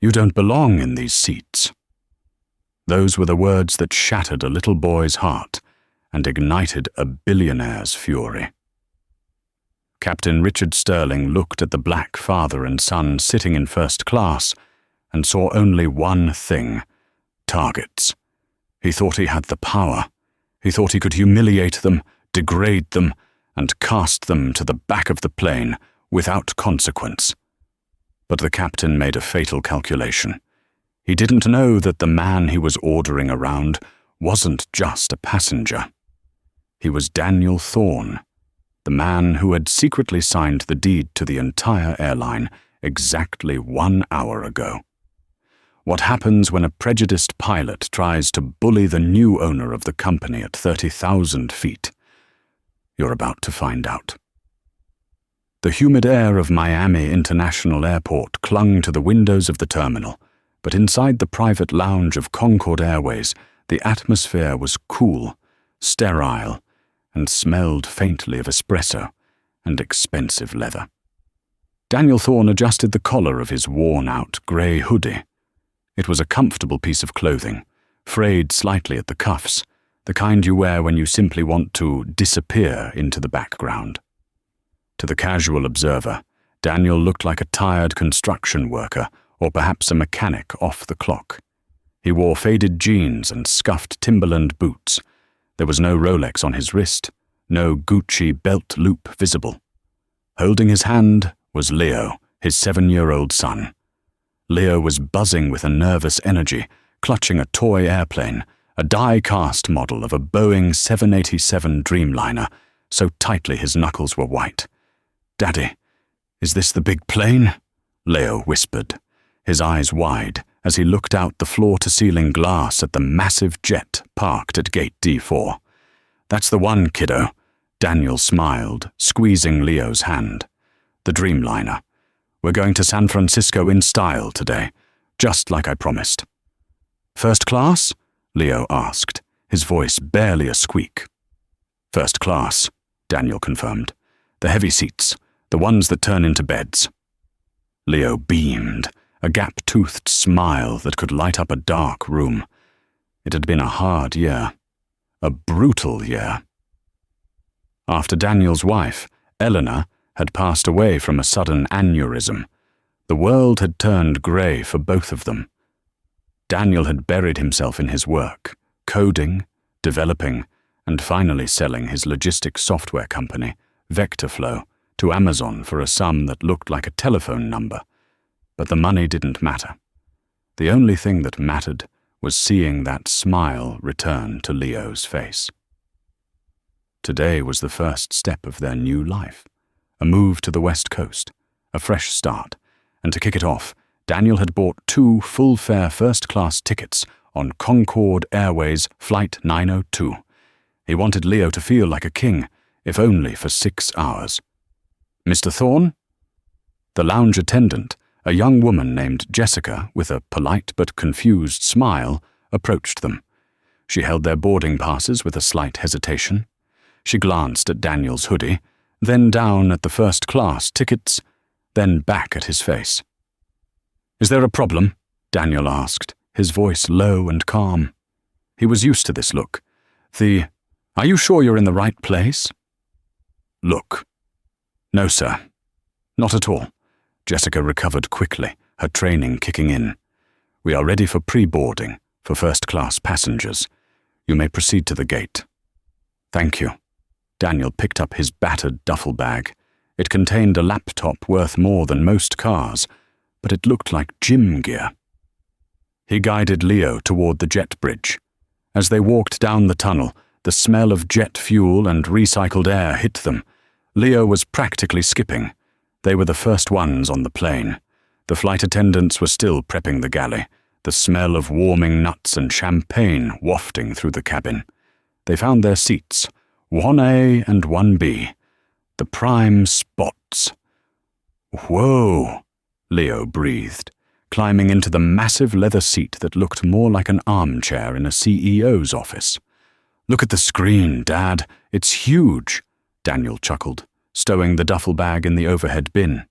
You don't belong in these seats." Those were the words that shattered a little boy's heart and ignited a billionaire's fury. Captain Richard Sterling looked at the black father and son sitting in first class and saw only one thing: targets. He thought he had the power. He thought he could humiliate them, degrade them, and cast them to the back of the plane without consequence. But the captain made a fatal calculation. He didn't know that the man he was ordering around wasn't just a passenger. He was Daniel Thorne, the man who had secretly signed the deed to the entire airline exactly 1 hour ago. What happens when a prejudiced pilot tries to bully the new owner of the company at 30,000 feet? You're about to find out. The humid air of Miami International Airport clung to the windows of the terminal, but inside the private lounge of Concorde Airways, the atmosphere was cool, sterile, and smelled faintly of espresso and expensive leather. Daniel Thorne adjusted the collar of his worn-out grey hoodie. It was a comfortable piece of clothing, frayed slightly at the cuffs, the kind you wear when you simply want to disappear into the background. To the casual observer, Daniel looked like a tired construction worker or perhaps a mechanic off the clock. He wore faded jeans and scuffed Timberland boots. There was no Rolex on his wrist, no Gucci belt loop visible. Holding his hand was Leo, his 7-year-old son. Leo was buzzing with a nervous energy, clutching a toy airplane, a die-cast model of a Boeing 787 Dreamliner, so tightly his knuckles were white. "Daddy, is this the big plane?" Leo whispered, his eyes wide as he looked out the floor-to-ceiling glass at the massive jet parked at gate D4. "That's the one, kiddo," Daniel smiled, squeezing Leo's hand. "The Dreamliner. We're going to San Francisco in style today, just like I promised." "First class?" Leo asked, his voice barely a squeak. "First class," Daniel confirmed. "The heavy seats, the ones that turn into beds." Leo beamed, a gap-toothed smile that could light up a dark room. It had been a hard year, a brutal year. After Daniel's wife, Eleanor, had passed away from a sudden aneurysm, the world had turned grey for both of them. Daniel had buried himself in his work, coding, developing, and finally selling his logistics software company, Vectorflow, to Amazon for a sum that looked like a telephone number. But the money didn't matter. The only thing that mattered was seeing that smile return to Leo's face. Today was the first step of their new life, a move to the West Coast, a fresh start, and to kick it off, Daniel had bought 2 full-fare first-class tickets on Concorde Airways Flight 902. He wanted Leo to feel like a king, if only for 6 hours. "Mr. Thorne?" The lounge attendant, a young woman named Jessica with a polite but confused smile, approached them. She held their boarding passes with a slight hesitation. She glanced at Daniel's hoodie, then down at the first-class tickets, then back at his face. "Is there a problem?" Daniel asked, his voice low and calm. He was used to this look. "Are you sure you're in the right place?" "Look." "No, sir. Not at all." Jessica recovered quickly, her training kicking in. "We are ready for pre-boarding, for first-class passengers. You may proceed to the gate." "Thank you." Daniel picked up his battered duffel bag. It contained a laptop worth more than most cars, but it looked like gym gear. He guided Leo toward the jet bridge. As they walked down the tunnel, the smell of jet fuel and recycled air hit them. Leo was practically skipping. They were the first ones on the plane. The flight attendants were still prepping the galley, the smell of warming nuts and champagne wafting through the cabin. They found their seats, 1A and 1B, the prime spots. "Whoa," Leo breathed, climbing into the massive leather seat that looked more like an armchair in a CEO's office. "Look at the screen, Dad. It's huge," Daniel chuckled, stowing the duffel bag in the overhead bin.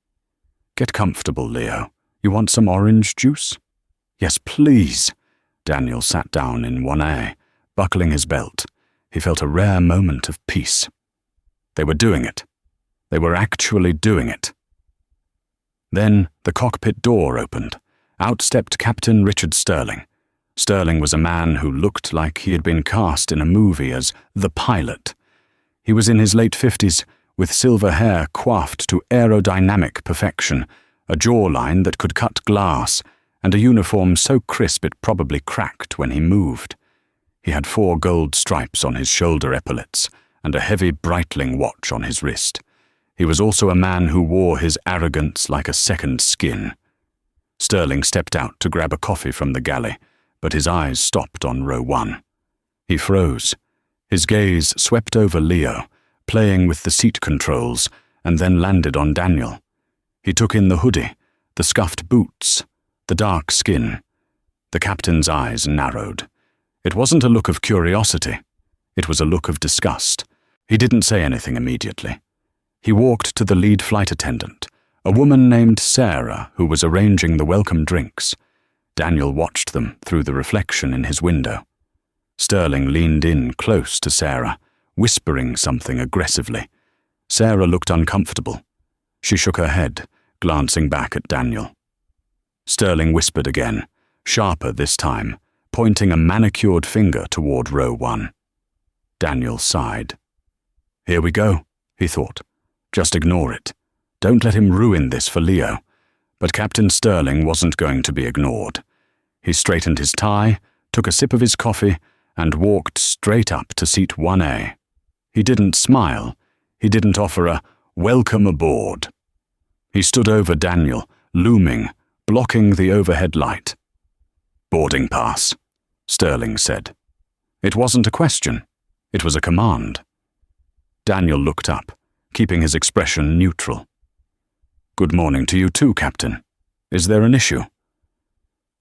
"Get comfortable, Leo. You want some orange juice? Yes, please. Daniel sat down in 1A, buckling his belt. He felt a rare moment of peace. They were doing it. They were actually doing it. Then the cockpit door opened. Out stepped Captain Richard Sterling. Sterling was a man who looked like he had been cast in a movie as the pilot. He was in his late 50s, with silver hair coiffed to aerodynamic perfection, a jawline that could cut glass, and a uniform so crisp it probably cracked when he moved. He had 4 gold stripes on his shoulder epaulets and a heavy Breitling watch on his wrist. He was also a man who wore his arrogance like a second skin. Sterling stepped out to grab a coffee from the galley, but his eyes stopped on row 1. He froze. His gaze swept over Leo, playing with the seat controls, and then landed on Daniel. He took in the hoodie, the scuffed boots, the dark skin. The captain's eyes narrowed. It wasn't a look of curiosity. It was a look of disgust. He didn't say anything immediately. He walked to the lead flight attendant, a woman named Sarah who was arranging the welcome drinks. Daniel watched them through the reflection in his window. Sterling leaned in close to Sarah, whispering something aggressively. Sarah looked uncomfortable. She shook her head, glancing back at Daniel. Sterling whispered again, sharper this time, pointing a manicured finger toward row 1. Daniel sighed. Here we go, he thought. Just ignore it. Don't let him ruin this for Leo. But Captain Sterling wasn't going to be ignored. He straightened his tie, took a sip of his coffee, and walked straight up to seat 1A. He didn't smile. He didn't offer a welcome aboard. He stood over Daniel, looming, blocking the overhead light. Boarding pass, Sterling said. It wasn't a question. It was a command. Daniel looked up, keeping his expression neutral. Good morning to you too, Captain. Is there an issue?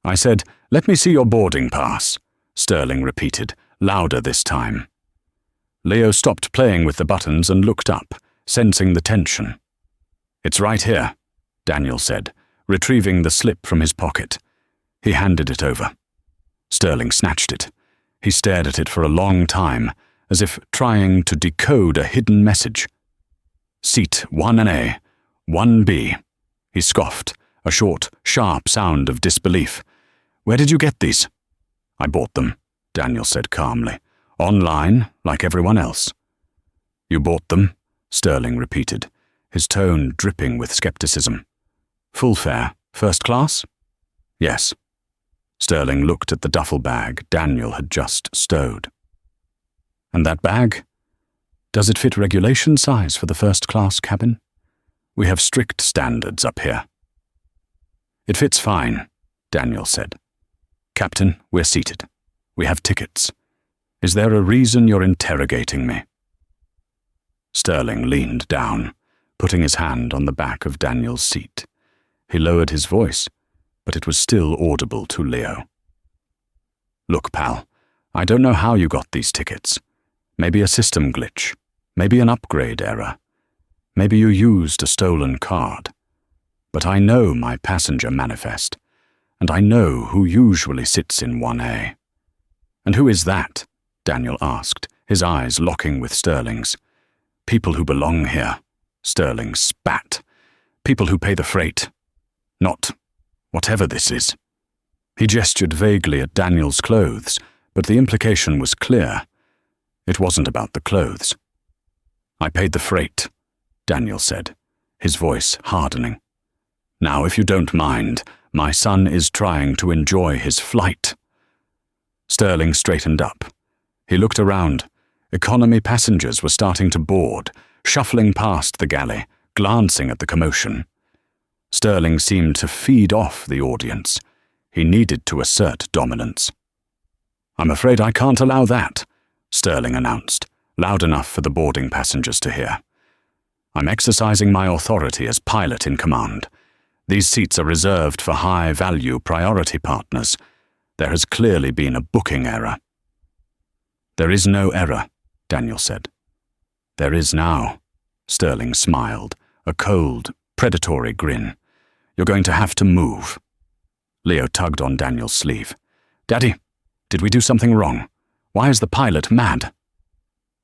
I said, let me see your boarding pass, Sterling repeated, louder this time. Leo stopped playing with the buttons and looked up, sensing the tension. It's right here, Daniel said, retrieving the slip from his pocket. He handed it over. Sterling snatched it. He stared at it for a long time, as if trying to decode a hidden message. Seat 1A, 1B, he scoffed, a short, sharp sound of disbelief. Where did you get these? I bought them, Daniel said calmly. Online, like everyone else. You bought them? Sterling repeated, his tone dripping with skepticism. Full fare, first class? Yes. Sterling looked at the duffel bag Daniel had just stowed. And that bag? Does it fit regulation size for the first-class cabin? We have strict standards up here. It fits fine, Daniel said. Captain, we're seated. We have tickets. Is there a reason you're interrogating me? Sterling leaned down, putting his hand on the back of Daniel's seat. He lowered his voice, but it was still audible to Leo. Look, pal, I don't know how you got these tickets. Maybe a system glitch. Maybe an upgrade error. Maybe you used a stolen card. But I know my passenger manifest, and I know who usually sits in 1A. And who is that? Daniel asked, his eyes locking with Sterling's. People who belong here, Sterling spat. People who pay the freight. Not whatever this is. He gestured vaguely at Daniel's clothes, but the implication was clear. It wasn't about the clothes. I paid the freight, Daniel said, his voice hardening. Now, if you don't mind, my son is trying to enjoy his flight. Sterling straightened up. He looked around. Economy passengers were starting to board, shuffling past the galley, glancing at the commotion. Sterling seemed to feed off the audience. He needed to assert dominance. I'm afraid I can't allow that, Sterling announced, loud enough for the boarding passengers to hear. I'm exercising my authority as pilot in command. These seats are reserved for high-value priority partners. There has clearly been a booking error. There is no error, Daniel said. There is now, Sterling smiled, a cold, predatory grin. You're going to have to move." Leo tugged on Daniel's sleeve. "Daddy, did we do something wrong? Why is the pilot mad?"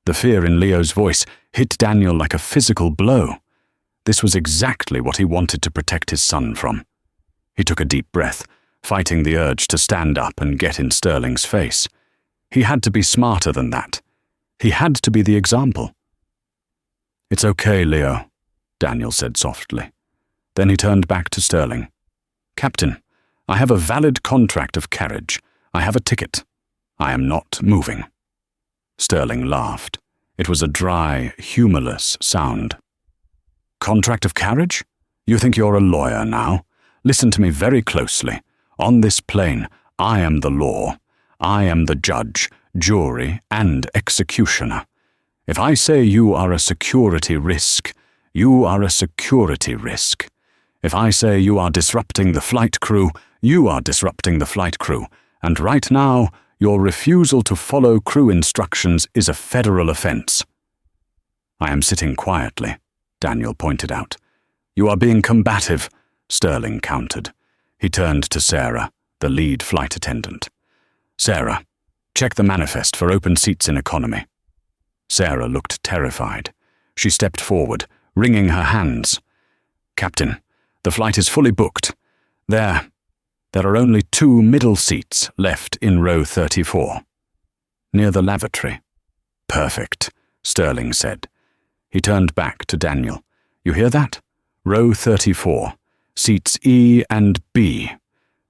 The fear in Leo's voice hit Daniel like a physical blow. This was exactly what he wanted to protect his son from. He took a deep breath, fighting the urge to stand up and get in Sterling's face. He had to be smarter than that. He had to be the example. "It's okay, Leo," Daniel said softly. Then he turned back to Sterling. "Captain, I have a valid contract of carriage. I have a ticket. I am not moving." Sterling laughed. It was a dry, humorless sound. "Contract of carriage? You think you're a lawyer now? Listen to me very closely. On this plane, I am the law. I am the judge, jury, and executioner. If I say you are a security risk, you are a security risk. If I say you are disrupting the flight crew, you are disrupting the flight crew. And right now, your refusal to follow crew instructions is a federal offense." "I am sitting quietly," Daniel pointed out. "You are being combative," Sterling countered. He turned to Sarah, the lead flight attendant. "Sarah, check the manifest for open seats in economy." Sarah looked terrified. She stepped forward, wringing her hands. "Captain, the flight is fully booked. There are only 2 middle seats left in row 34. Near the lavatory." "Perfect," Sterling said. He turned back to Daniel. "You hear that? Row 34. Seats E and B.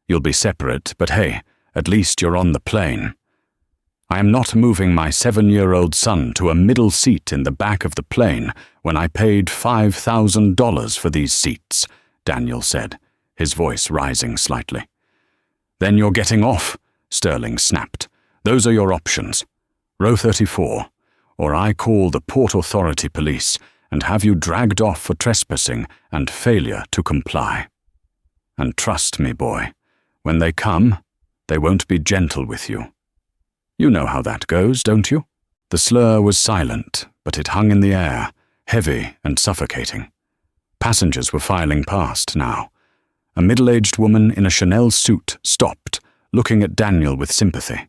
You'll be separate, but hey, at least you're on the plane. I am not moving my 7-year-old son to a middle seat in the back of the plane when I paid $5,000 for these seats," Daniel said, his voice rising slightly. "Then you're getting off," Sterling snapped. "Those are your options. Row 34, or I call the Port Authority police and have you dragged off for trespassing and failure to comply. And trust me, boy, when they come, they won't be gentle with you. You know how that goes, don't you?" The slur was silent, but it hung in the air, heavy and suffocating. Passengers were filing past now. A middle-aged woman in a Chanel suit stopped, looking at Daniel with sympathy.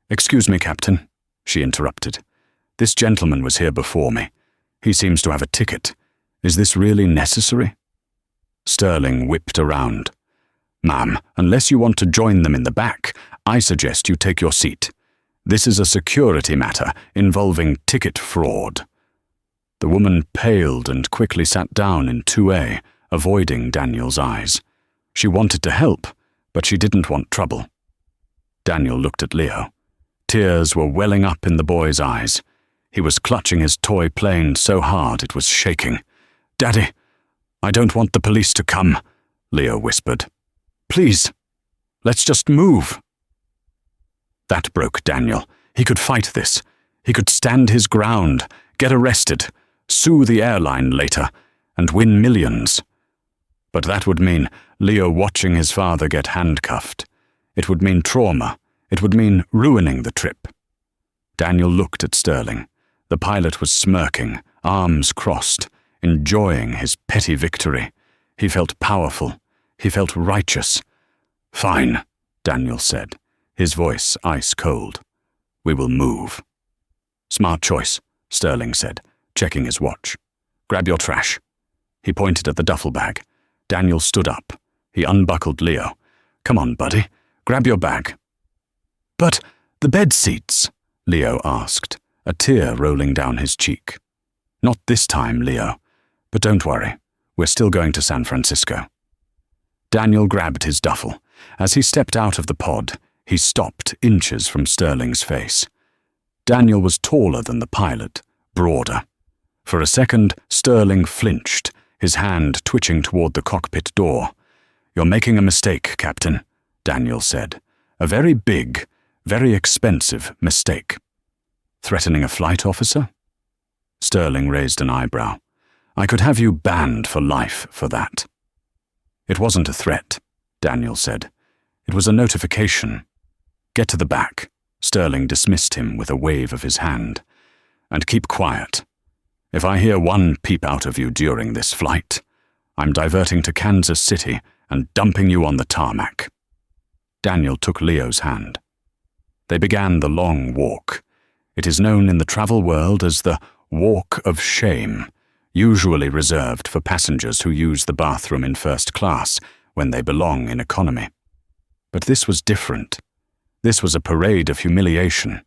"Excuse me, Captain," she interrupted. "This gentleman was here before me. He seems to have a ticket. Is this really necessary?" Sterling whipped around. "Ma'am, unless you want to join them in the back, I suggest you take your seat. This is a security matter involving ticket fraud." The woman paled and quickly sat down in 2A, avoiding Daniel's eyes. She wanted to help, but she didn't want trouble. Daniel looked at Leo. Tears were welling up in the boy's eyes. He was clutching his toy plane so hard it was shaking. "Daddy, I don't want the police to come," Leo whispered. "Please, let's just move." That broke Daniel. He could fight this. He could stand his ground, get arrested, sue the airline later, and win millions. But that would mean Leo watching his father get handcuffed. It would mean trauma. It would mean ruining the trip. Daniel looked at Sterling. The pilot was smirking, arms crossed, enjoying his petty victory. He felt powerful. He felt righteous. "Fine," Daniel said, his voice ice cold. "We will move." "Smart choice," Sterling said, checking his watch. "Grab your trash." He pointed at the duffel bag. Daniel stood up. He unbuckled Leo. "Come on, buddy. Grab your bag." "But the bed seats?" Leo asked, a tear rolling down his cheek. "Not this time, Leo. But don't worry. We're still going to San Francisco." Daniel grabbed his duffel. As he stepped out of the pod, he stopped inches from Sterling's face. Daniel was taller than the pilot, broader. For a second, Sterling flinched, his hand twitching toward the cockpit door. "You're making a mistake, Captain," Daniel said. "A very big, very expensive mistake." "Threatening a flight officer?" Sterling raised an eyebrow. "I could have you banned for life for that." "It wasn't a threat," Daniel said. "It was a notification. Get to the back." Sterling dismissed him with a wave of his hand. "And keep quiet. If I hear one peep out of you during this flight, I'm diverting to Kansas City and dumping you on the tarmac." Daniel took Leo's hand. They began the long walk. It is known in the travel world as the Walk of Shame, usually reserved for passengers who use the bathroom in first class when they belong in economy. But this was different. This was a parade of humiliation.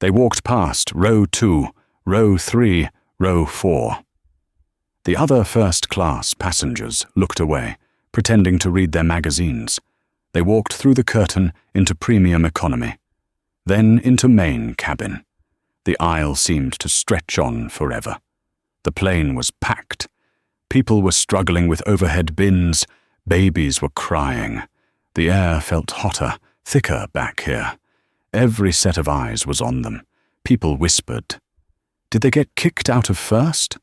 They walked past row 2, row 3, row 4. The other first-class passengers looked away, pretending to read their magazines. They walked through the curtain into premium economy, then into main cabin. The aisle seemed to stretch on forever. The plane was packed. People were struggling with overhead bins. Babies were crying. The air felt hotter, thicker back here. Every set of eyes was on them. People whispered. Did they get kicked out of first?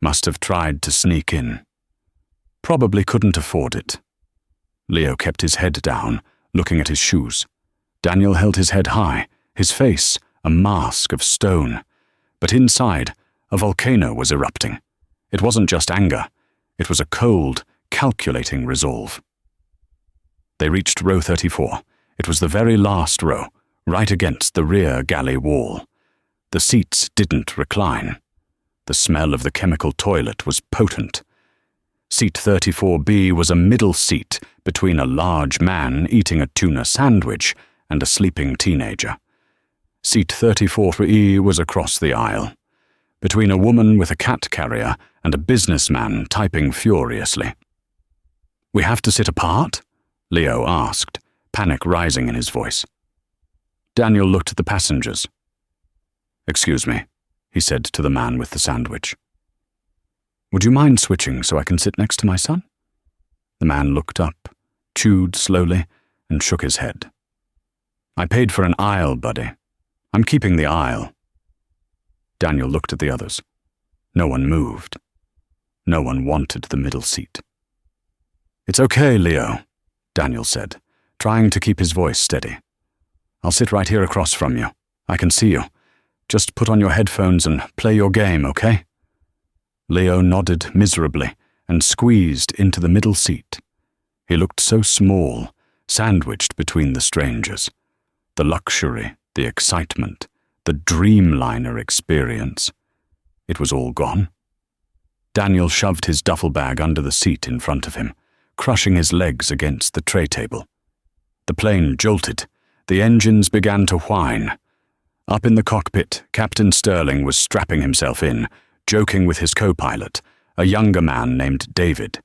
Must have tried to sneak in. Probably couldn't afford it. Leo kept his head down, looking at his shoes. Daniel held his head high, his face a mask of stone. But inside, a volcano was erupting. It wasn't just anger. It was a cold, calculating resolve. They reached row 34. It was the very last row, right against the rear galley wall. The seats didn't recline. The smell of the chemical toilet was potent. Seat 34B was a middle seat between a large man eating a tuna sandwich and a sleeping teenager. Seat 34E was across the aisle, between a woman with a cat carrier and a businessman typing furiously. "We have to sit apart?" Leo asked, panic rising in his voice. Daniel looked at the passengers. "Excuse me," he said to the man with the sandwich. "Would you mind switching so I can sit next to my son?" The man looked up, chewed slowly, and shook his head. "I paid for an aisle, buddy. I'm keeping the aisle." Daniel looked at the others. No one moved. No one wanted the middle seat. "It's okay, Leo," Daniel said, trying to keep his voice steady. "I'll sit right here across from you. I can see you. Just put on your headphones and play your game, okay?" Leo nodded miserably and squeezed into the middle seat. He looked so small, sandwiched between the strangers. The luxury, the excitement, the Dreamliner experience. It was all gone. Daniel shoved his duffel bag under the seat in front of him, crushing his legs against the tray table. The plane jolted. The engines began to whine. Up in the cockpit, Captain Sterling was strapping himself in, joking with his co-pilot, a younger man named David.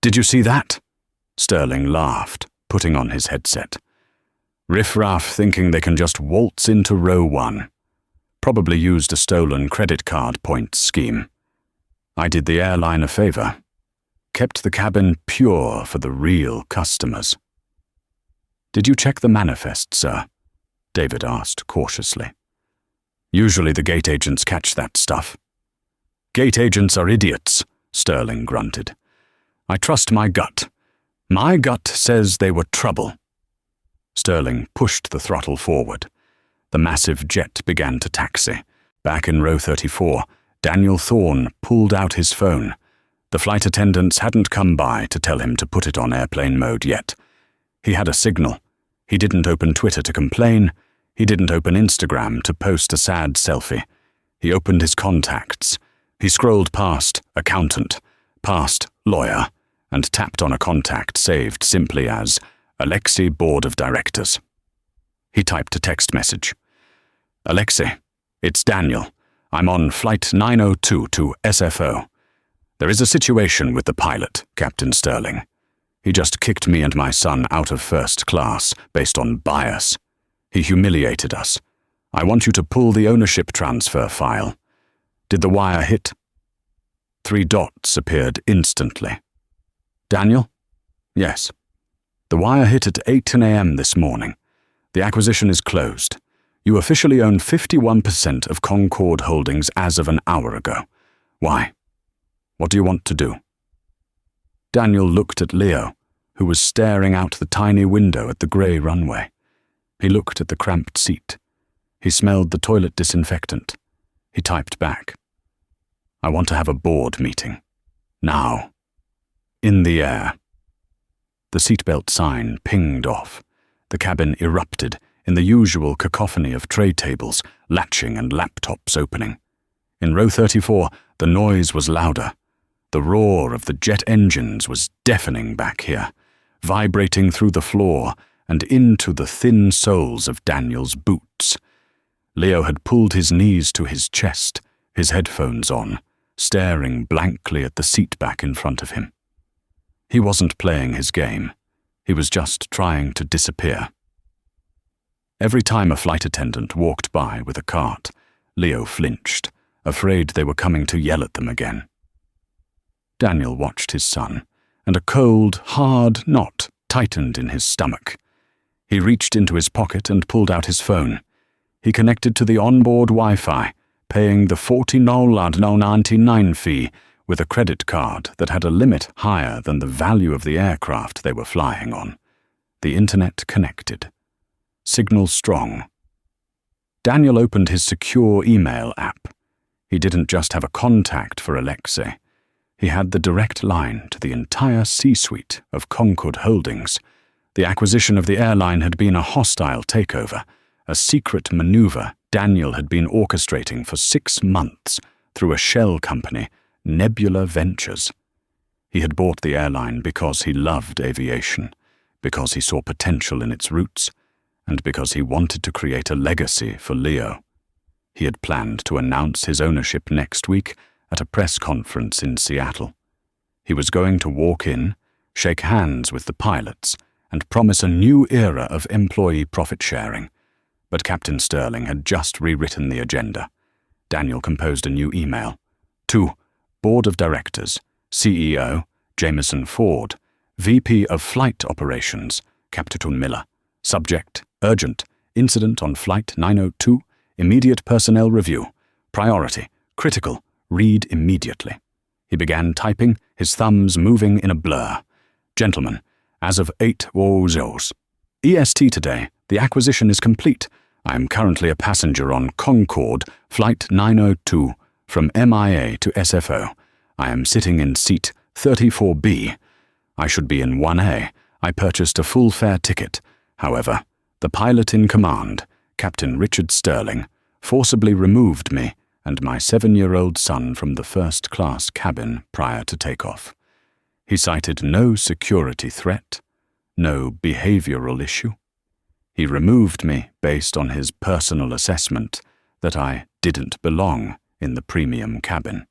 "Did you see that?" Sterling laughed, putting on his headset. Riff-raff thinking they can just waltz into row 1. Probably used a stolen credit card points scheme. I did the airline a favor. Kept the cabin pure for the real customers. "Did you check the manifest, sir?" David asked cautiously. "Usually the gate agents catch that stuff." "Gate agents are idiots," Sterling grunted. "I trust my gut. My gut says they were trouble." Sterling pushed the throttle forward. The massive jet began to taxi. Back in row 34, Daniel Thorne pulled out his phone. The flight attendants hadn't come by to tell him to put it on airplane mode yet. He had a signal. He didn't open Twitter to complain. He didn't open Instagram to post a sad selfie. He opened his contacts. He scrolled past accountant, past lawyer, and tapped on a contact saved simply as Alexei, Board of Directors. He typed a text message. "Alexei, it's Daniel. I'm on flight 902 to SFO. There is a situation with the pilot, Captain Sterling. He just kicked me and my son out of first class based on bias. He humiliated us. I want you to pull the ownership transfer file. Did the wire hit?" 3 dots appeared instantly. "Daniel?" "Yes. The wire hit at 8:10 a.m. this morning. The acquisition is closed. You officially own 51% of Concord Holdings as of an hour ago. Why? What do you want to do?" Daniel looked at Leo, who was staring out the tiny window at the grey runway. He looked at the cramped seat. He smelled the toilet disinfectant. He typed back. "I want to have a board meeting. Now." In the air. The seatbelt sign pinged off. The cabin erupted in the usual cacophony of tray tables, latching and laptops opening. In row 34, the noise was louder. The roar of the jet engines was deafening back here, vibrating through the floor and into the thin soles of Daniel's boots. Leo had pulled his knees to his chest, his headphones on, staring blankly at the seat back in front of him. He wasn't playing his game. He was just trying to disappear. Every time a flight attendant walked by with a cart, Leo flinched, afraid they were coming to yell at them again. Daniel watched his son, and a cold, hard knot tightened in his stomach. He reached into his pocket and pulled out his phone. He connected to the onboard Wi-Fi, paying the $49.99 fee with a credit card that had a limit higher than the value of the aircraft they were flying on. The internet connected. Signal strong. Daniel opened his secure email app. He didn't just have a contact for Alexei. He had the direct line to the entire C-suite of Concord Holdings. The acquisition of the airline had been a hostile takeover, a secret maneuver Daniel had been orchestrating for 6 months through a shell company, Nebula Ventures. He had bought the airline because he loved aviation, because he saw potential in its roots, and because he wanted to create a legacy for Leo. He had planned to announce his ownership next week at a press conference in Seattle. He was going to walk in, shake hands with the pilots, and promise a new era of employee profit sharing. But Captain Sterling had just rewritten the agenda. Daniel composed a new email. To Board of Directors, CEO, Jameson Ford, VP of Flight Operations, Captain Miller. Subject, urgent, incident on Flight 902, immediate personnel review. Priority, critical, read immediately. He began typing, his thumbs moving in a blur. Gentlemen, as of 8:00 EST today, the acquisition is complete. I am currently a passenger on Concorde, Flight 902, from MIA to SFO. I am sitting in seat 34B. I should be in 1A. I purchased a full fare ticket. However, the pilot in command, Captain Richard Sterling, forcibly removed me and my 7-year-old son from the first-class cabin prior to takeoff. He cited no security threat, no behavioral issue. He removed me based on his personal assessment that I didn't belong in the premium cabin.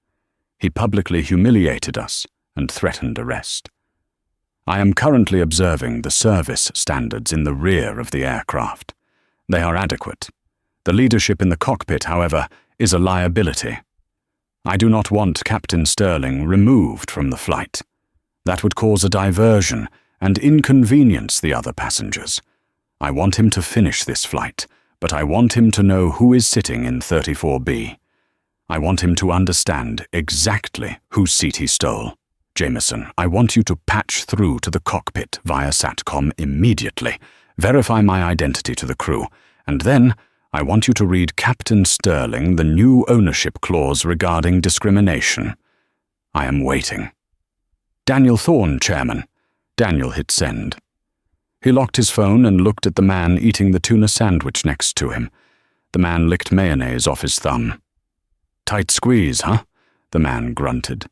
He publicly humiliated us and threatened arrest. I am currently observing the service standards in the rear of the aircraft. They are adequate. The leadership in the cockpit, however, is a liability. I do not want Captain Sterling removed from the flight. That would cause a diversion and inconvenience the other passengers. I want him to finish this flight, but I want him to know who is sitting in 34B. I want him to understand exactly whose seat he stole. Jameson, I want you to patch through to the cockpit via SATCOM immediately, verify my identity to the crew, and then I want you to read Captain Sterling the new ownership clause regarding discrimination. I am waiting. Daniel Thorne, Chairman. Daniel hit send. He locked his phone and looked at the man eating the tuna sandwich next to him. The man licked mayonnaise off his thumb. Tight squeeze, huh? The man grunted.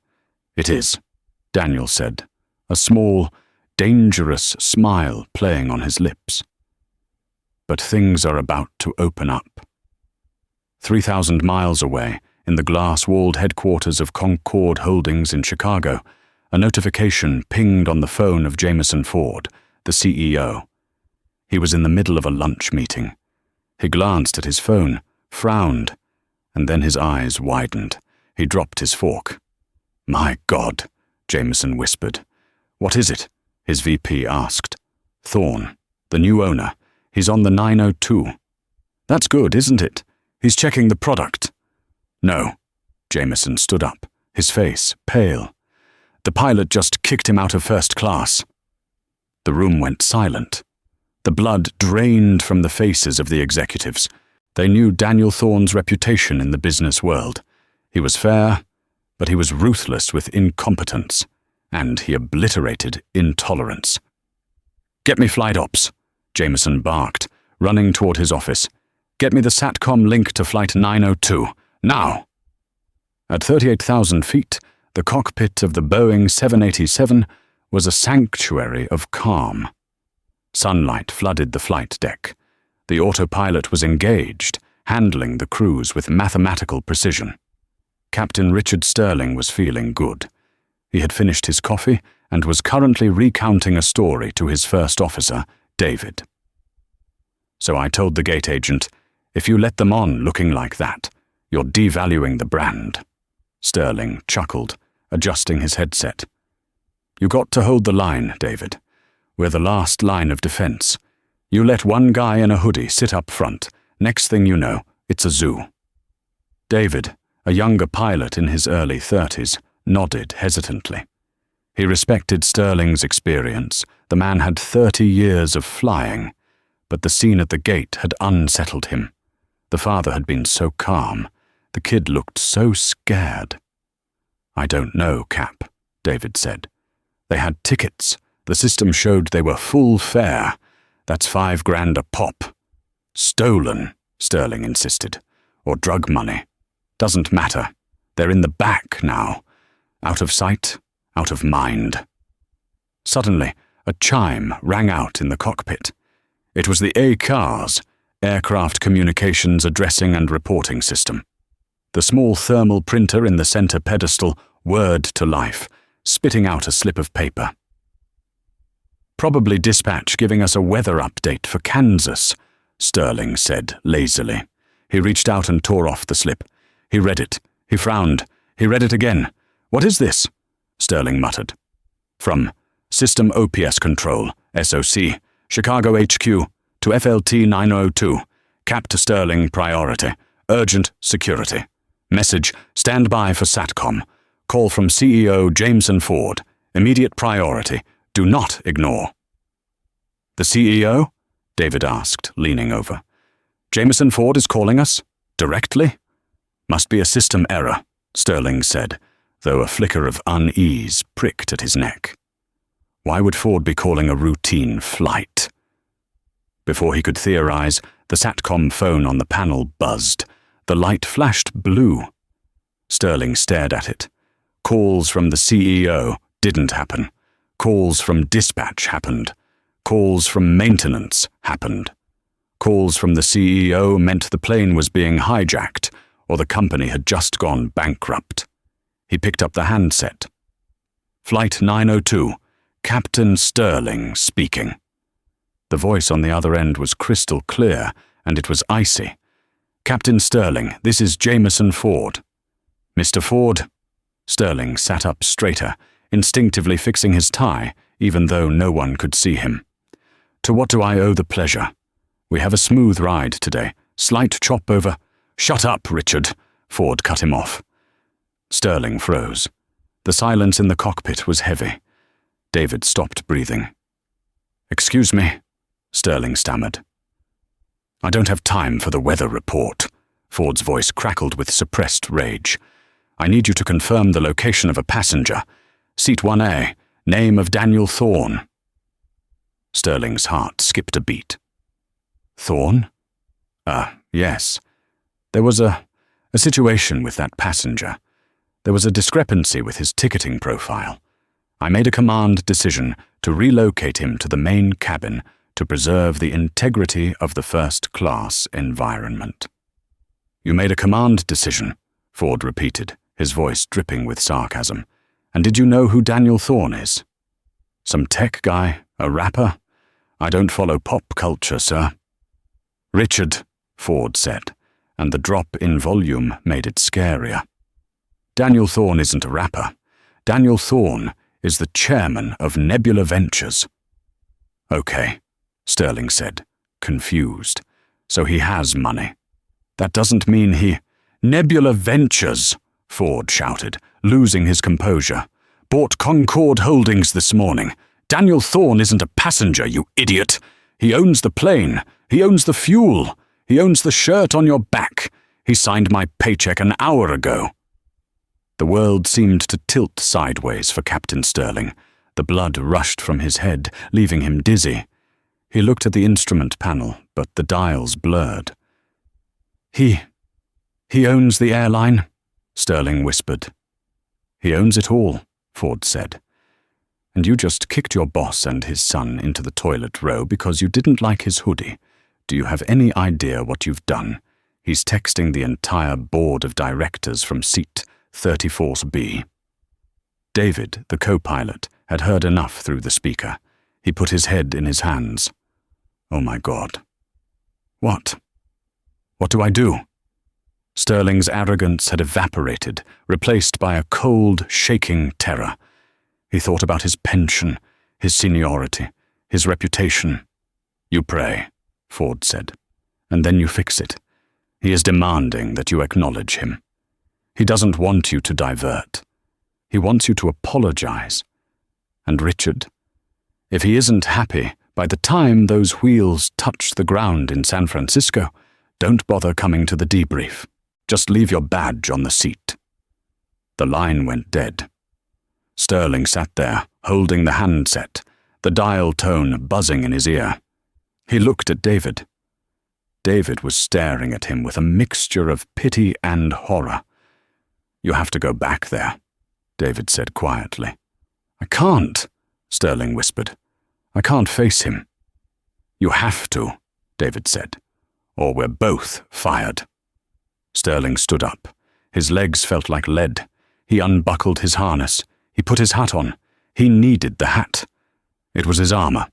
It is, Daniel said, a small, dangerous smile playing on his lips. But things are about to open up. 3,000 miles away, in the glass-walled headquarters of Concord Holdings in Chicago, a notification pinged on the phone of Jameson Ford, the CEO. He was in the middle of a lunch meeting. He glanced at his phone, frowned, and then his eyes widened. He dropped his fork. My God, Jameson whispered. What is it? His VP asked. Thorne, the new owner. He's on the 902. That's good, isn't it? He's checking the product. No. Jameson stood up, his face pale. The pilot just kicked him out of first class. The room went silent. The blood drained from the faces of the executives. They knew Daniel Thorne's reputation in the business world. He was fair, but he was ruthless with incompetence, and he obliterated intolerance. "Get me flight ops," Jameson barked, running toward his office. "Get me the SATCOM link to Flight 902, now!" At 38,000 feet, the cockpit of the Boeing 787 was a sanctuary of calm. Sunlight flooded the flight deck. The autopilot was engaged, handling the cruise with mathematical precision. Captain Richard Sterling was feeling good. He had finished his coffee and was currently recounting a story to his first officer, David. "So I told the gate agent, if you let them on looking like that, you're devaluing the brand." Sterling chuckled, adjusting his headset. "You got to hold the line, David. We're the last line of defense. You let one guy in a hoodie sit up front. Next thing you know, it's a zoo." David, a younger pilot in his early 30s, nodded hesitantly. He respected Sterling's experience. The man had 30 years of flying, but the scene at the gate had unsettled him. The father had been so calm. The kid looked so scared. "I don't know, Cap," David said. "They had tickets. The system showed they were full fare. That's $5,000 a pop." "Stolen," Sterling insisted. "Or drug money. Doesn't matter. They're in the back now. Out of sight, out of mind." Suddenly, a chime rang out in the cockpit. It was the ACARS, Aircraft Communications Addressing and Reporting System. The small thermal printer in the center pedestal whirred to life, spitting out a slip of paper. "Probably dispatch giving us a weather update for Kansas," Sterling said lazily. He reached out and tore off the slip. He read it. He frowned. He read it again. "What is this?" Sterling muttered. "From System OPS Control, SOC, Chicago HQ, to FLT 902, Cap to Sterling priority, urgent security. Message, stand by for SATCOM. Call from CEO Jameson Ford, immediate priority, do not ignore." "The CEO?" David asked, leaning over. "Jameson Ford is calling us? Directly?" "Must be a system error," Sterling said, though a flicker of unease pricked at his neck. Why would Ford be calling a routine flight? Before he could theorize, the SATCOM phone on the panel buzzed. The light flashed blue. Sterling stared at it. Calls from the CEO didn't happen. Calls from dispatch happened. Calls from maintenance happened. Calls from the CEO meant the plane was being hijacked, or the company had just gone bankrupt. He picked up the handset. "Flight 902, Captain Sterling speaking." The voice on the other end was crystal clear, and it was icy. "Captain Sterling, this is Jameson Ford." "Mr. Ford?" Sterling sat up straighter, instinctively fixing his tie, even though no one could see him. "To what do I owe the pleasure? We have a smooth ride today. Slight chop over—" "Shut up, Richard," Ford cut him off. Sterling froze. The silence in the cockpit was heavy. David stopped breathing. "Excuse me," Sterling stammered. "I don't have time for the weather report." Ford's voice crackled with suppressed rage. "I need you to confirm the location of a passenger. Seat 1A, name of Daniel Thorne." Sterling's heart skipped a beat. "Thorne? Yes. There was a situation with that passenger. There was a discrepancy with his ticketing profile. I made a command decision to relocate him to the main cabin to preserve the integrity of the first-class environment." "You made a command decision," Ford repeated, his voice dripping with sarcasm. "And did you know who Daniel Thorne is?" "Some tech guy, a rapper? I don't follow pop culture, sir." "Richard," Ford said, and the drop in volume made it scarier. "Daniel Thorne isn't a rapper. Daniel Thorne is the chairman of Nebula Ventures." "Okay," Sterling said, confused. "So he has money. That doesn't mean he—" "Nebula Ventures," Ford shouted, losing his composure. "Bought Concord Holdings this morning. Daniel Thorne isn't a passenger, you idiot. He owns the plane. He owns the fuel. He owns the shirt on your back. He signed my paycheck an hour ago." The world seemed to tilt sideways for Captain Sterling. The blood rushed from his head, leaving him dizzy. He looked at the instrument panel, but the dials blurred. He owns the airline, Sterling whispered. He owns it all, Ford said. And you just kicked your boss and his son into the toilet row because you didn't like his hoodie. Do you have any idea what you've done? He's texting the entire board of directors from seat 34B. David, the co-pilot, had heard enough through the speaker. He put his head in his hands. Oh my God. What? What do I do? Sterling's arrogance had evaporated, replaced by a cold, shaking terror. He thought about his pension, his seniority, his reputation. You pray, Ford said, and then you fix it. He is demanding that you acknowledge him. He doesn't want you to divert. He wants you to apologize. And Richard, if he isn't happy by the time those wheels touch the ground in San Francisco, don't bother coming to the debrief. Just leave your badge on the seat. The line went dead. Sterling sat there, holding the handset, the dial tone buzzing in his ear. He looked at David. David was staring at him with a mixture of pity and horror. You have to go back there, David said quietly. I can't, Sterling whispered. I can't face him. You have to, David said, or we're both fired. Sterling stood up. His legs felt like lead. He unbuckled his harness. He put his hat on. He needed the hat. It was his armor.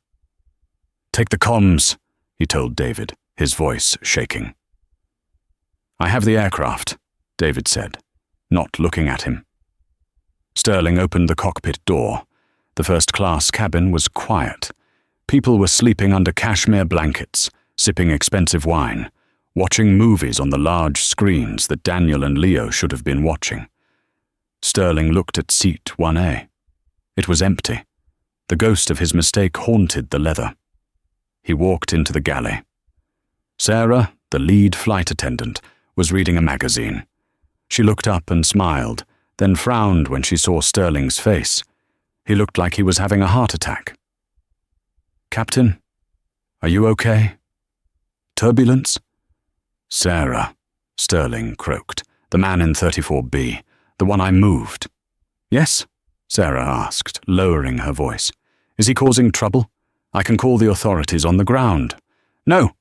Take the comms, he told David, his voice shaking. I have the aircraft, David said, not looking at him. Sterling opened the cockpit door. The first-class cabin was quiet. People were sleeping under cashmere blankets, sipping expensive wine, watching movies on the large screens that Daniel and Leo should have been watching. Sterling looked at seat 1A. It was empty. The ghost of his mistake haunted the leather. He walked into the galley. Sarah, the lead flight attendant, was reading a magazine. She looked up and smiled, then frowned when she saw Sterling's face. He looked like he was having a heart attack. Captain, are you okay? Turbulence? Sarah, Sterling croaked, the man in 34B, the one I moved. Yes? Sarah asked, lowering her voice. Is he causing trouble? I can call the authorities on the ground. No.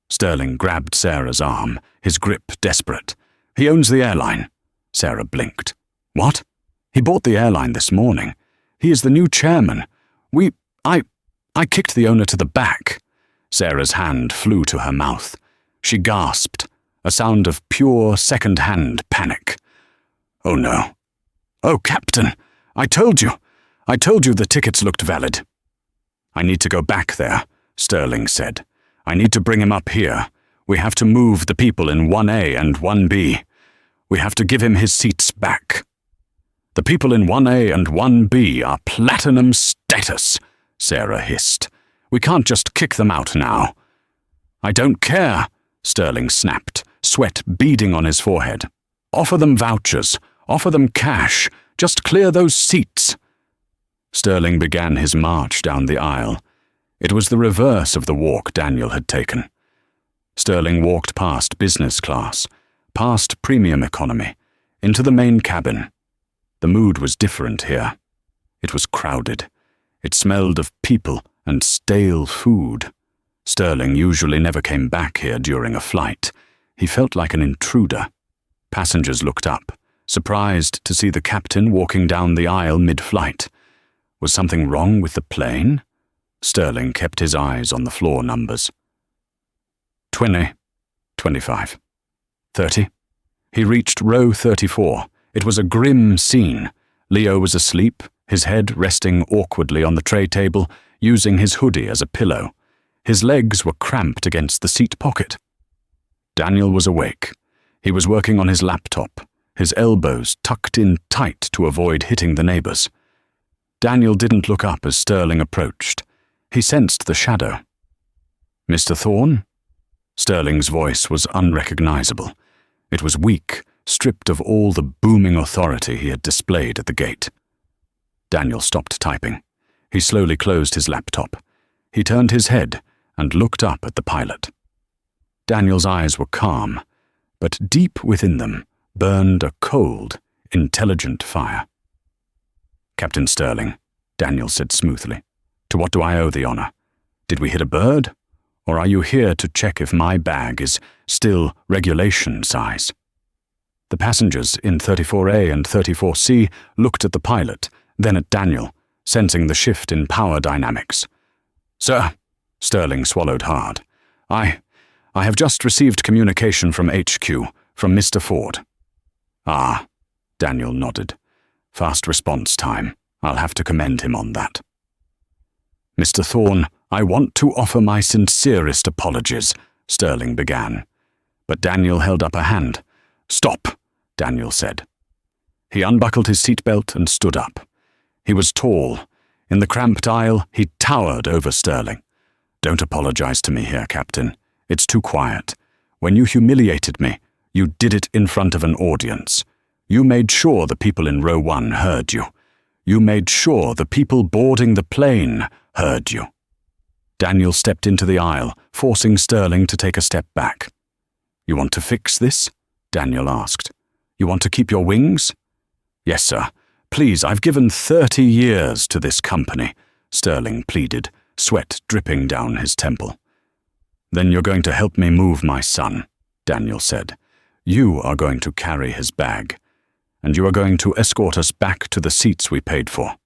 Sterling grabbed Sarah's arm, his grip desperate. He owns the airline. Sarah blinked. What? He bought the airline this morning. He is the new chairman. I kicked the owner to the back. Sarah's hand flew to her mouth. She gasped, a sound of pure second-hand panic. Oh no. Oh, Captain, I told you the tickets looked valid. I need to go back there, Sterling said. I need to bring him up here. We have to move the people in 1A and 1B. We have to give him his seats back. The people in 1A and 1B are platinum status, Sarah hissed. We can't just kick them out now. I don't care, Sterling snapped, sweat beading on his forehead. Offer them vouchers. Offer them cash. Just clear those seats. Sterling began his march down the aisle. It was the reverse of the walk Daniel had taken. Sterling walked past business class, past premium economy, into the main cabin. The mood was different here. It was crowded. It smelled of people and stale food. Sterling usually never came back here during a flight. He felt like an intruder. Passengers looked up, surprised to see the captain walking down the aisle mid-flight. Was something wrong with the plane? Sterling kept his eyes on the floor numbers. 20, 25, 30. He reached row 34. It was a grim scene. Leo was asleep, his head resting awkwardly on the tray table, using his hoodie as a pillow. His legs were cramped against the seat pocket. Daniel was awake. He was working on his laptop, his elbows tucked in tight to avoid hitting the neighbors. Daniel didn't look up as Sterling approached. He sensed the shadow. Mr. Thorne? Sterling's voice was unrecognizable. It was weak, stripped of all the booming authority he had displayed at the gate. Daniel stopped typing. He slowly closed his laptop. He turned his head and looked up at the pilot. Daniel's eyes were calm, but deep within them burned a cold, intelligent fire. "Captain Sterling," Daniel said smoothly, "to what do I owe the honor? Did we hit a bird? Or are you here to check if my bag is still regulation size?" The passengers in 34A and 34C looked at the pilot, then at Daniel, sensing the shift in power dynamics. "Sir," Sterling swallowed hard, I have just received communication from HQ, from Mr. Ford." "Ah," Daniel nodded. "Fast response time. I'll have to commend him on that." "Mr. Thorne, I want to offer my sincerest apologies," Sterling began. But Daniel held up a hand. "Stop," Daniel said. He unbuckled his seatbelt and stood up. He was tall. In the cramped aisle, he towered over Sterling. "Don't apologize to me here, Captain. It's too quiet. When you humiliated me, you did it in front of an audience. You made sure the people in row 1 heard you. You made sure the people boarding the plane heard you." Daniel stepped into the aisle, forcing Sterling to take a step back. "You want to fix this?" Daniel asked. "You want to keep your wings?" "Yes, sir. Please, I've given 30 years to this company," Sterling pleaded, sweat dripping down his temple. "Then you're going to help me move my son," Daniel said. "You are going to carry his bag, and you are going to escort us back to the seats we paid for.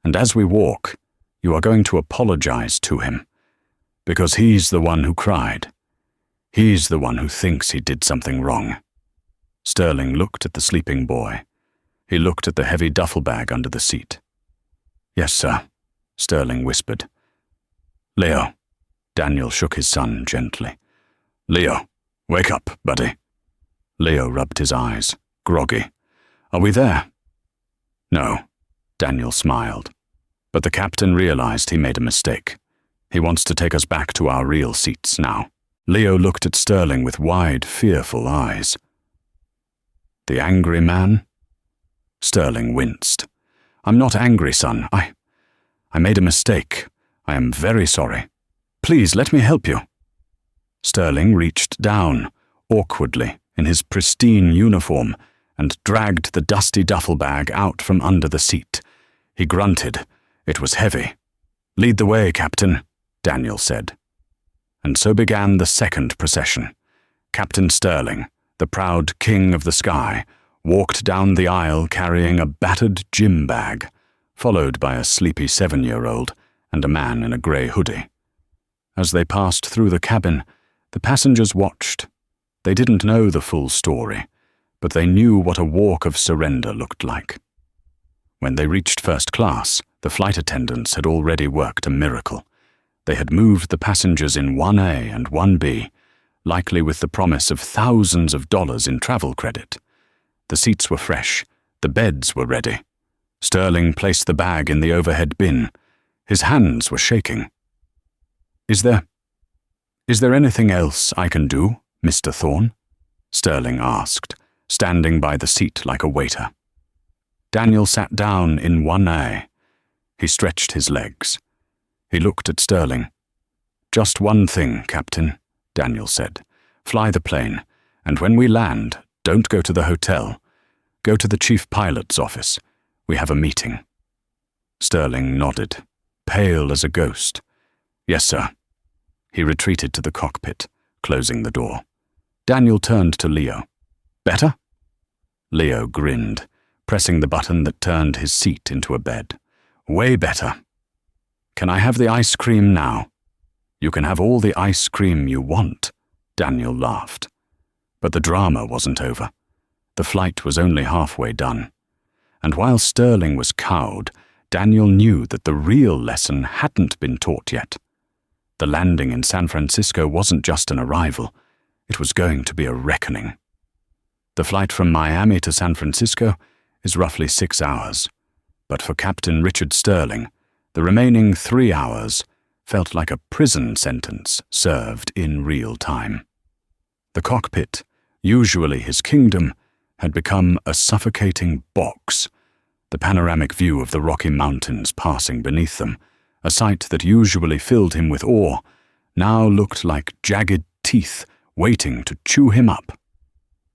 And as we walk, you are going to apologize to him, because he's the one who cried. He's the one who thinks he did something wrong." Sterling looked at the sleeping boy. He looked at the heavy duffel bag under the seat. "Yes, sir," Sterling whispered. "Leo," Daniel shook his son gently. "Leo, wake up, buddy." Leo rubbed his eyes, groggy. "Are we there?" "No," Daniel smiled. But the captain realized he made a mistake. He wants to take us back to our real seats now. Leo looked at Sterling with wide, fearful eyes. "The angry man?" Sterling winced. "I'm not angry, son. I made a mistake. I am very sorry. Please, let me help you." Sterling reached down, awkwardly, in his pristine uniform, and dragged the dusty duffel bag out from under the seat. He grunted. It was heavy. "Lead the way, Captain," Daniel said. And so began the second procession. Captain Sterling, the proud king of the sky, walked down the aisle carrying a battered gym bag, followed by a sleepy 7-year-old and a man in a grey hoodie. As they passed through the cabin, the passengers watched. They didn't know the full story, but they knew what a walk of surrender looked like. When they reached first class, the flight attendants had already worked a miracle. They had moved the passengers in 1A and 1B, likely with the promise of thousands of dollars in travel credit. The seats were fresh. The beds were ready. Sterling placed the bag in the overhead bin. His hands were shaking. Is there anything else I can do, Mr. Thorne?" Sterling asked, standing by the seat like a waiter. Daniel sat down in 1A. He stretched his legs. He looked at Sterling. "Just one thing, Captain," Daniel said. "Fly the plane, and when we land, don't go to the hotel. Go to the chief pilot's office. We have a meeting." Sterling nodded, pale as a ghost. "Yes, sir." He retreated to the cockpit, closing the door. Daniel turned to Leo. "Better?" Leo grinned, pressing the button that turned his seat into a bed. "Way better." "Can I have the ice cream now?" "You can have all the ice cream you want," Daniel laughed. But the drama wasn't over. The flight was only halfway done. And while Sterling was cowed, Daniel knew that the real lesson hadn't been taught yet. The landing in San Francisco wasn't just an arrival. It was going to be a reckoning. The flight from Miami to San Francisco is roughly 6 hours. But for Captain Richard Sterling, the remaining 3 hours felt like a prison sentence served in real time. The cockpit, usually his kingdom, had become a suffocating box, the panoramic view of the Rocky Mountains passing beneath them, a sight that usually filled him with awe, now looked like jagged teeth waiting to chew him up.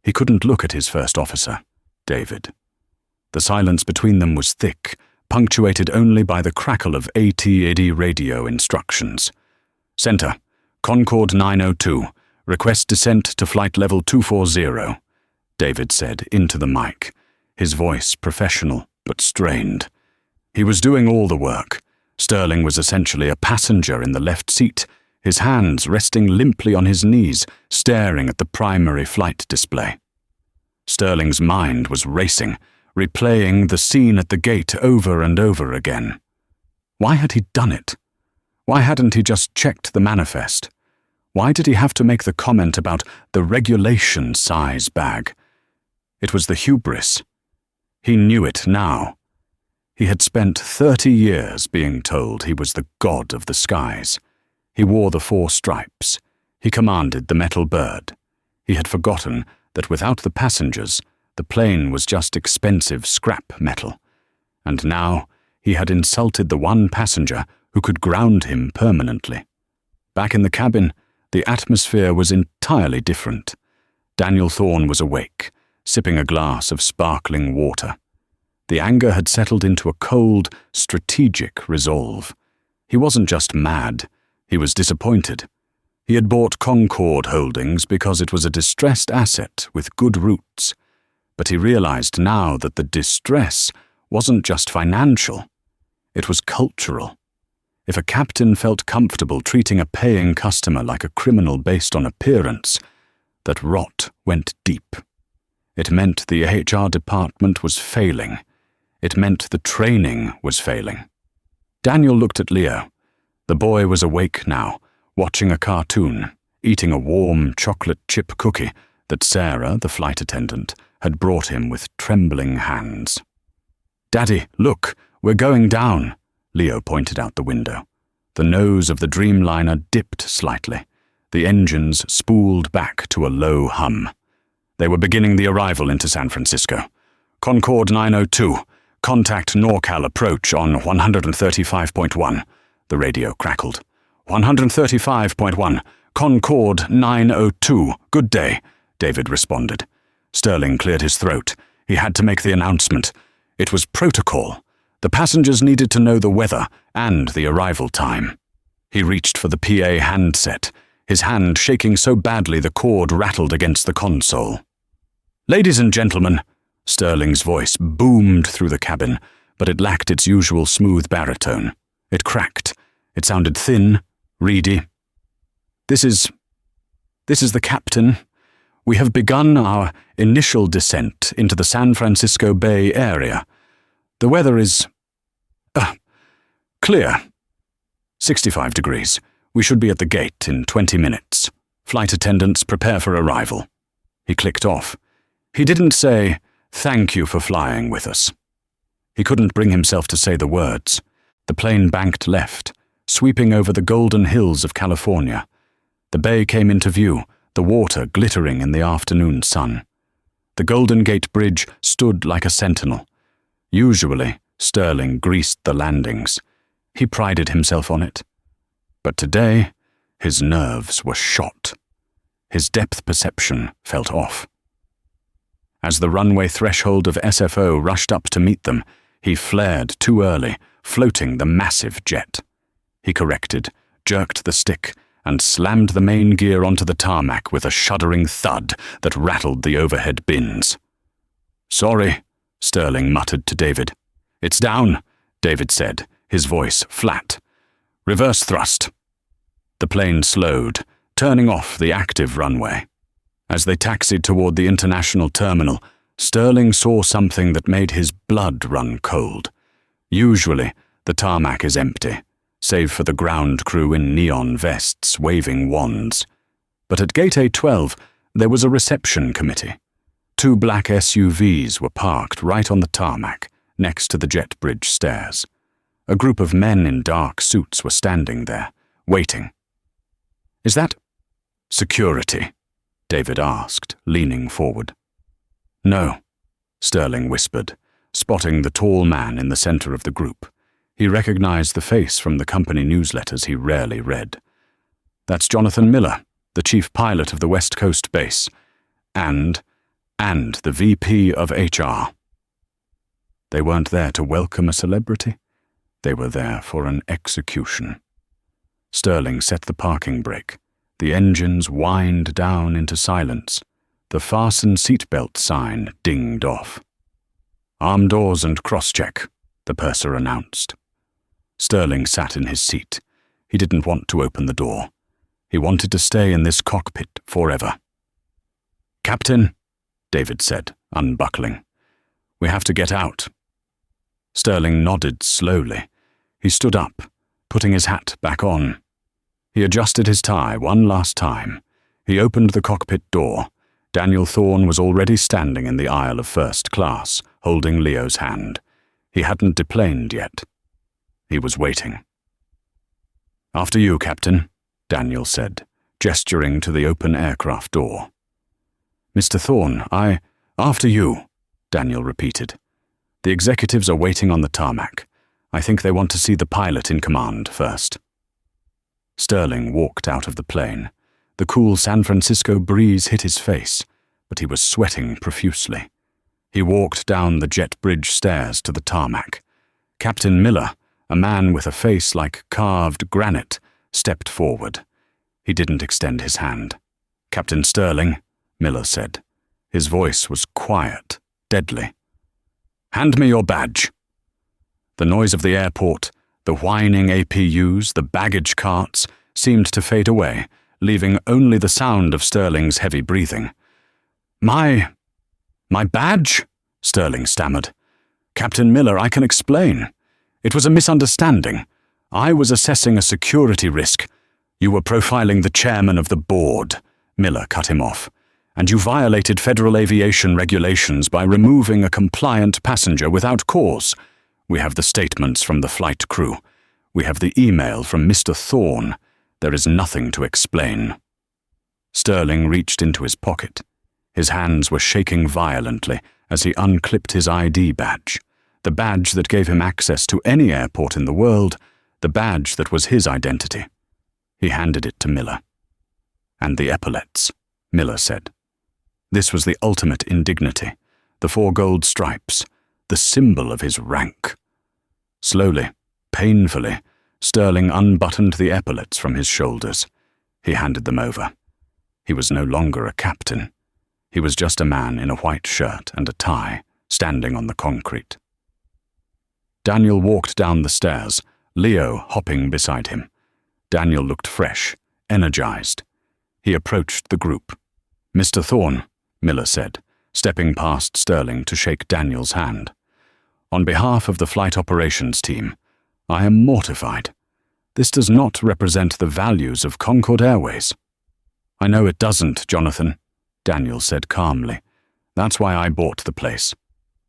He couldn't look at his first officer, David. The silence between them was thick, punctuated only by the crackle of AT&T radio instructions. Center, Concorde 902, request descent to flight level 240, David said into the mic, his voice professional but strained. He was doing all the work. Sterling was essentially a passenger in the left seat, his hands resting limply on his knees, staring at the primary flight display. Sterling's mind was racing, replaying the scene at the gate over and over again. Why had he done it? Why hadn't he just checked the manifest? Why did he have to make the comment about the regulation size bag? It was the hubris. He knew it now. He had spent 30 years being told he was the god of the skies. He wore the 4 stripes. He commanded the metal bird. He had forgotten that without the passengers, the plane was just expensive scrap metal. And now he had insulted the one passenger who could ground him permanently. Back in the cabin, the atmosphere was entirely different. Daniel Thorne was awake, sipping a glass of sparkling water. The anger had settled into a cold, strategic resolve. He wasn't just mad, he was disappointed. He had bought Concorde Holdings because it was a distressed asset with good roots. But he realized now that the distress wasn't just financial, it was cultural. If a captain felt comfortable treating a paying customer like a criminal based on appearance, that rot went deep. It meant the HR department was failing. It meant the training was failing. Daniel looked at Leo. The boy was awake now, watching a cartoon, eating a warm chocolate chip cookie that Sarah, the flight attendant, had brought him with trembling hands. "Daddy, look, we're going down," Leo pointed out the window. The nose of the Dreamliner dipped slightly. The engines spooled back to a low hum. They were beginning the arrival into San Francisco. Concorde 902, contact NorCal approach on 135.1, the radio crackled. 135.1, Concorde 902, good day, David responded. Sterling cleared his throat. He had to make the announcement. It was protocol. The passengers needed to know the weather and the arrival time. He reached for the PA handset, his hand shaking so badly the cord rattled against the console. "Ladies and gentlemen," Sterling's voice boomed through the cabin, but it lacked its usual smooth baritone. It cracked. It sounded thin, reedy. This is the captain. We have begun our initial descent into the San Francisco Bay Area. The weather is clear. 65 degrees. We should be at the gate in 20 minutes. Flight attendants prepare for arrival." He clicked off. He didn't say, "Thank you for flying with us." He couldn't bring himself to say the words. The plane banked left, sweeping over the golden hills of California. The bay came into view, the water glittering in the afternoon sun. The Golden Gate Bridge stood like a sentinel. Usually, Sterling greased the landings. He prided himself on it. But today, his nerves were shot. His depth perception felt off. As the runway threshold of SFO rushed up to meet them, he flared too early, floating the massive jet. He corrected, jerked the stick, and slammed the main gear onto the tarmac with a shuddering thud that rattled the overhead bins. "Sorry," Sterling muttered to David. "It's down," David said, his voice flat. "Reverse thrust." The plane slowed, turning off the active runway. As they taxied toward the international terminal, Sterling saw something that made his blood run cold. Usually, the tarmac is empty, save for the ground crew in neon vests waving wands. But at Gate A12, there was a reception committee. 2 black SUVs were parked right on the tarmac, next to the jet bridge stairs. A group of men in dark suits were standing there, waiting. "Is that security?" David asked, leaning forward. No, Sterling whispered, spotting the tall man in the center of the group. He recognized the face from the company newsletters he rarely read. That's Jonathan Miller, the chief pilot of the West Coast base, and the VP of HR. They weren't there to welcome a celebrity. They were there for an execution. Sterling set the parking brake. The engines whined down into silence. The fasten seatbelt sign dinged off. "Arm doors and cross-check," the purser announced. Sterling sat in his seat. He didn't want to open the door. He wanted to stay in this cockpit forever. "Captain," David said, unbuckling. "We have to get out." Sterling nodded slowly. He stood up, putting his hat back on. He adjusted his tie one last time. He opened the cockpit door. Daniel Thorne was already standing in the aisle of first class, holding Leo's hand. He hadn't deplaned yet. He was waiting. "After you, Captain," Daniel said, gesturing to the open aircraft door. "Mr. Thorne, after you," Daniel repeated. "The executives are waiting on the tarmac. I think they want to see the pilot in command first." Sterling walked out of the plane. The cool San Francisco breeze hit his face, but he was sweating profusely. He walked down the jet bridge stairs to the tarmac. Captain Miller, a man with a face like carved granite, stepped forward. He didn't extend his hand. "Captain Sterling," Miller said. His voice was quiet, deadly. "Hand me your badge." The noise of the airport, the whining APUs, the baggage carts, seemed to fade away, leaving only the sound of Sterling's heavy breathing. My badge?" Sterling stammered. "Captain Miller, I can explain. It was a misunderstanding. I was assessing a security risk. You were profiling the chairman of the board," Miller cut him off. "And you violated federal aviation regulations by removing a compliant passenger without cause. We have the statements from the flight crew. We have the email from Mr. Thorne. There is nothing to explain." Sterling reached into his pocket. His hands were shaking violently as he unclipped his ID badge, the badge that gave him access to any airport in the world, the badge that was his identity. He handed it to Miller. "And the epaulets," Miller said. This was the ultimate indignity, the 4 gold stripes, the symbol of his rank. Slowly, painfully, Sterling unbuttoned the epaulets from his shoulders. He handed them over. He was no longer a captain. He was just a man in a white shirt and a tie, standing on the concrete. Daniel walked down the stairs, Leo hopping beside him. Daniel looked fresh, energized. He approached the group. "Mr. Thorne," Miller said, stepping past Sterling to shake Daniel's hand. "On behalf of the flight operations team, I am mortified. This does not represent the values of Concord Airways." "I know it doesn't, Jonathan," Daniel said calmly. "That's why I bought the place,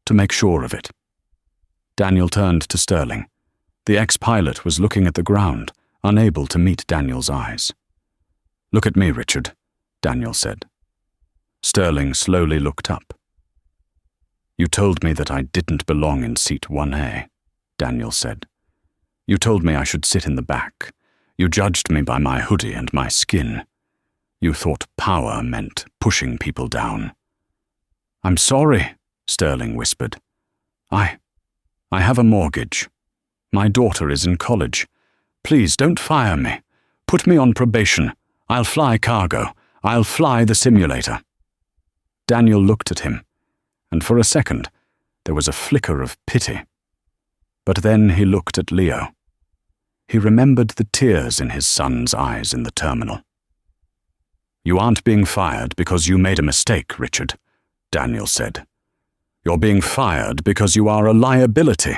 to make sure of it." Daniel turned to Sterling. The ex-pilot was looking at the ground, unable to meet Daniel's eyes. "Look at me, Richard," Daniel said. Sterling slowly looked up. "You told me that I didn't belong in seat 1A, Daniel said. "You told me I should sit in the back. You judged me by my hoodie and my skin. You thought power meant pushing people down." "I'm sorry," Sterling whispered. I have a mortgage. My daughter is in college. Please don't fire me. Put me on probation. I'll fly cargo. I'll fly the simulator." Daniel looked at him, and for a second there was a flicker of pity. But then he looked at Leo. He remembered the tears in his son's eyes in the terminal. "You aren't being fired because you made a mistake, Richard," Daniel said. "You're being fired because you are a liability.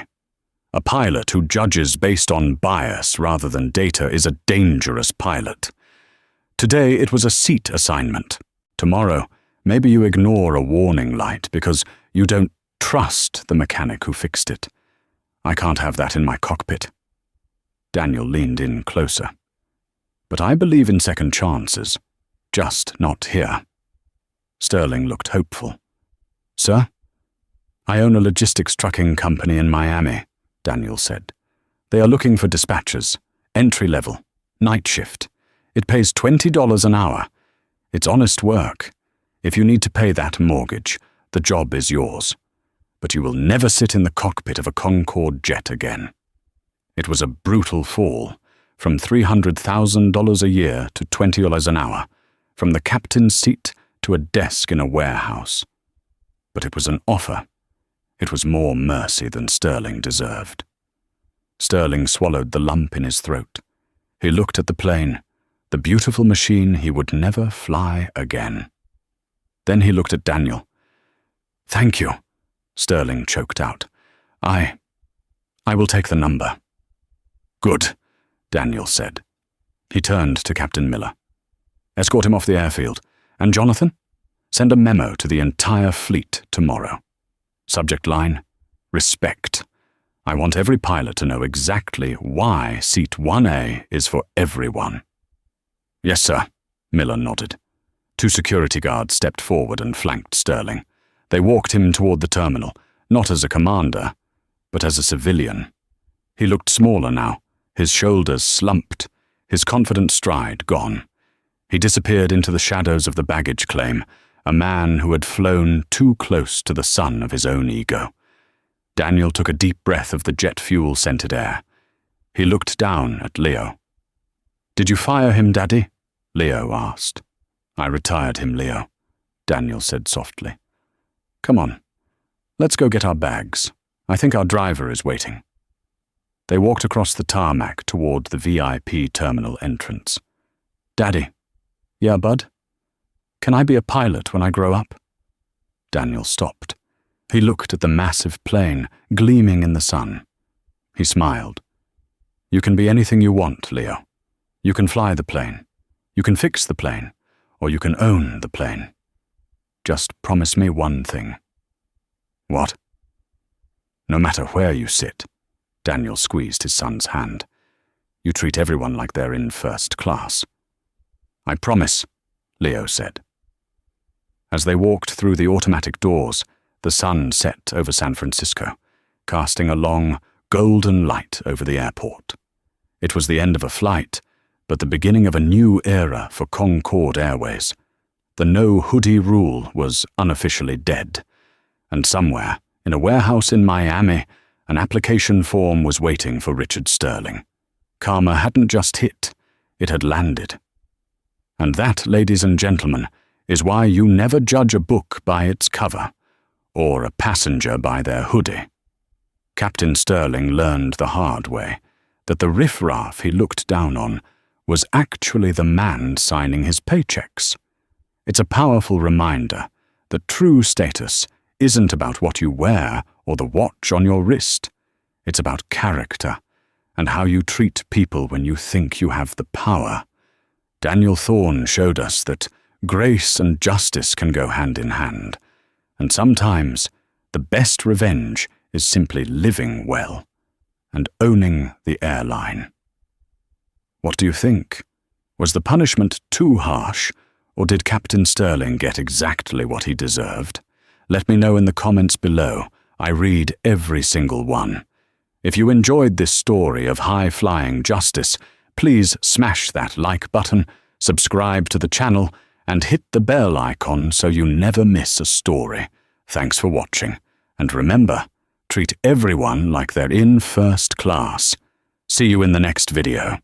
A pilot who judges based on bias rather than data is a dangerous pilot. Today it was a seat assignment. Tomorrow, maybe you ignore a warning light because you don't trust the mechanic who fixed it. I can't have that in my cockpit." Daniel leaned in closer. "But I believe in second chances, just not here." Sterling looked hopeful. Sir? I own a logistics trucking company in Miami, Daniel said. They are looking for dispatchers, entry level, night shift. It pays $20 an hour. It's honest work. If you need to pay that mortgage, the job is yours. But you will never sit in the cockpit of a Concorde jet again. It was a brutal fall, from $300,000 a year to $20 an hour, from the captain's seat to a desk in a warehouse. But it was an offer. It was more mercy than Sterling deserved. Sterling swallowed the lump in his throat. He looked at the plane, the beautiful machine he would never fly again. Then he looked at Daniel. "Thank you," Sterling choked out. I will take the number." "Good," Daniel said. He turned to Captain Miller. "Escort him off the airfield. And Jonathan, send a memo to the entire fleet tomorrow. Subject line, respect. I want every pilot to know exactly why Seat 1A is for everyone." "Yes, sir," Miller nodded. 2 security guards stepped forward and flanked Sterling. They walked him toward the terminal, not as a commander, but as a civilian. He looked smaller now, his shoulders slumped, his confident stride gone. He disappeared into the shadows of the baggage claim, a man who had flown too close to the sun of his own ego. Daniel took a deep breath of the jet fuel-scented air. He looked down at Leo. "Did you fire him, Daddy?" Leo asked. "I retired him, Leo," Daniel said softly. "Come on, let's go get our bags. I think our driver is waiting." They walked across the tarmac toward the VIP terminal entrance. "Daddy." "Yeah, bud? Can I be a pilot when I grow up?" Daniel stopped. He looked at the massive plane gleaming in the sun. He smiled. "You can be anything you want, Leo. You can fly the plane. You can fix the plane. Or you can own the plane. Just promise me one thing." "What?" "No matter where you sit," Daniel squeezed his son's hand, "you treat everyone like they're in first class." "I promise," Leo said. As they walked through the automatic doors, the sun set over San Francisco, casting a long, golden light over the airport. It was the end of a flight, but the beginning of a new era for Concorde Airways. The no hoodie rule was unofficially dead, and somewhere, in a warehouse in Miami, an application form was waiting for Richard Sterling. Karma hadn't just hit, it had landed. And that, ladies and gentlemen, is why you never judge a book by its cover, or a passenger by their hoodie. Captain Sterling learned the hard way that the riffraff he looked down on was actually the man signing his paychecks. It's a powerful reminder that true status isn't about what you wear or the watch on your wrist. It's about character and how you treat people when you think you have the power. Daniel Thorne showed us that grace and justice can go hand in hand, and sometimes the best revenge is simply living well and owning the airline. What do you think? Was the punishment too harsh, or did Captain Sterling get exactly what he deserved? Let me know in the comments below. I read every single one. If you enjoyed this story of high-flying justice, please smash that like button, subscribe to the channel, and hit the bell icon so you never miss a story. Thanks for watching, and remember, treat everyone like they're in first class. See you in the next video.